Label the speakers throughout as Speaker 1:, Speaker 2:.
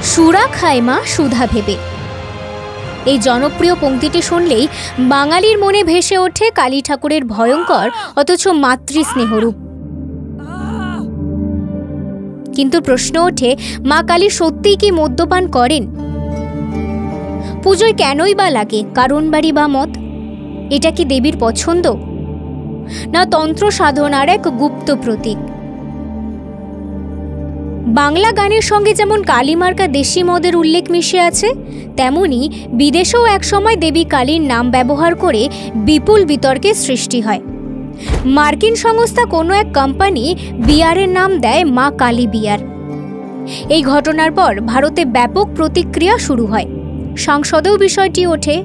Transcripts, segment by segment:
Speaker 1: সুরা খায় মা সুধা ভেবে। এই জনপ্রিয় পংক্তিটি শুনলেই বাঙালির মনে ভেসে ওঠে কালী ঠাকুরের ভয়ঙ্কর অথচ মাতৃস্নেহরূপ। কিন্তু প্রশ্ন ওঠে, মা কালী সত্যিই কি মদ্যপান করেন? পুজোয় কেনই বা লাগে কারণ বাড়ি বা মদ? এটা কি দেবীর পছন্দ, না তন্ত্র সাধনার এক গুপ্ত প্রতীক? বাংলা গানের সঙ্গে যেমন কালীমার্কা দেশি মদের উল্লেখ মিশে আছে, তেমনি বিদেশেও একসময় দেবী কালীর নাম ব্যবহার করে বিপুল বিতর্কের সৃষ্টি হয়। মার্কিন সংস্থা কোনো এক কোম্পানি বিয়ারের নাম দেয় মা কালী বিয়ার। এই ঘটনার পর ভারতে ব্যাপক প্রতিক্রিয়া শুরু হয়, সংসদেও বিষয়টি ওঠে,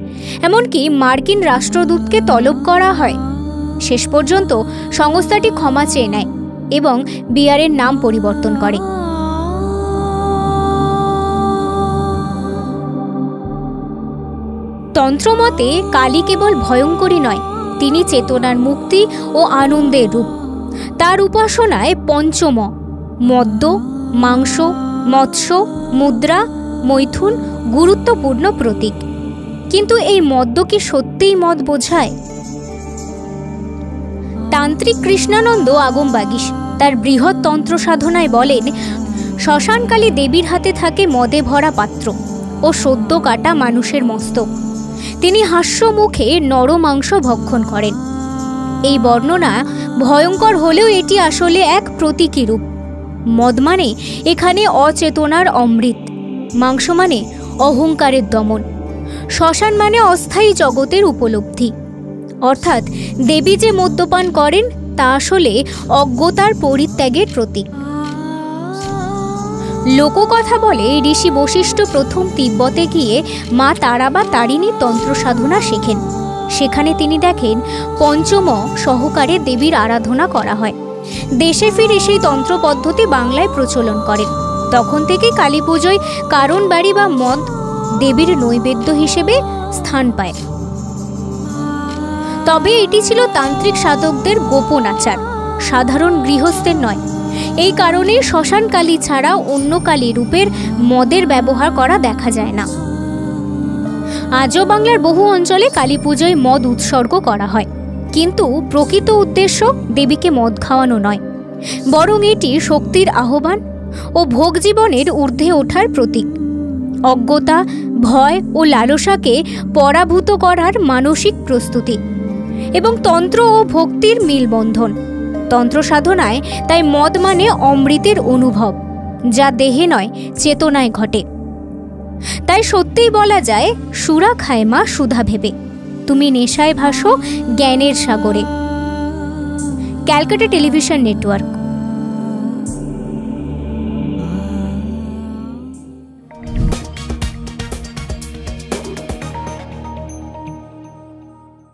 Speaker 1: এমনকি মার্কিন রাষ্ট্রদূতকে তলব করা হয়। শেষ পর্যন্ত সংস্থাটি ক্ষমা চেয়ে নেয় এবং বিয়ারের নাম পরিবর্তন করে। তন্ত্রমতে কালী কেবল ভয়ঙ্করী নয়, তিনি চেতনার মুক্তি ও আনন্দের রূপ। তার উপাসনায় পঞ্চম মদ্য, মাংস, মৎস্য, মুদ্রা, মৈথুন গুরুত্বপূর্ণ প্রতীক। কিন্তু এই মদ্য কি সত্যিই মদ বোঝায়? তান্ত্রিক কৃষ্ণানন্দ আগমবাগীশ তার বৃহৎ তন্ত্র সাধনায় বলেন, শ্মশানকালী দেবীর হাতে থাকে মদে ভরা পাত্র ও সদ্য কাটা মানুষের মস্তক। তিনি হাস্য মুখে নরমাংস ভক্ষণ করেন। এই বর্ণনা ভয়ঙ্কর হলেও এটি আসলে এক প্রতীকী রূপ। মদ মানে এখানে অচেতনার অমৃত, মাংস মানে অহংকারের দমন, শ্মশান মানে অস্থায়ী জগতের উপলব্ধি। অর্থাৎ দেবী যে মদ্যপান করেন তা আসলে অজ্ঞতার পরিত্যাগের প্রতীক। লোককথা বলে ঋষি বশিষ্ঠ প্রথম তিব্বতে গিয়ে মা তারা বা তারিণীর তন্ত্র সাধনা শেখেন। সেখানে তিনি দেখেন পঞ্চম সহকারে দেবীর আরাধনা করা হয়। দেশে ফিরে সেই তন্ত্র পদ্ধতি বাংলায় প্রচলন করেন। তখন থেকেই কালী পুজোয় কারণ বাড়ি বা মদ দেবীর নৈবেদ্য হিসেবে স্থান পায়। তবে এটি ছিল তান্ত্রিক সাধকদের গোপন আচার, সাধারণ গৃহস্থের নয়। এই কারণে শ্মশান কালী ছাড়া অন্য কালী রূপের মদের ব্যবহার করা দেখা যায় না। আজও বাংলার বহু অঞ্চলে কালী পুজোয় মদ উৎসর্গ করা হয়, কিন্তু প্রকৃত উদ্দেশ্য দেবীকে মদ খাওয়ানো নয়, বরং এটি শক্তির আহ্বান ও ভোগ জীবনের ঊর্ধ্বে ওঠার প্রতীক। অজ্ঞতা, ভয় ও লালসাকে পরাভূত করার মানসিক প্রস্তুতি এবং তন্ত্র ও ভক্তির মিলবন্ধন। তন্ত্র সাধনায় তাই মদ মানে অমৃতের অনুভব, যা দেহে নয় চেতনায় ঘটে। তাই সত্যিই বলা যায়, সুরা খায় মা সুধা ভেবে, তুমি নেশায় ভাসো জ্ঞানের সাগরে। Calcutta television network.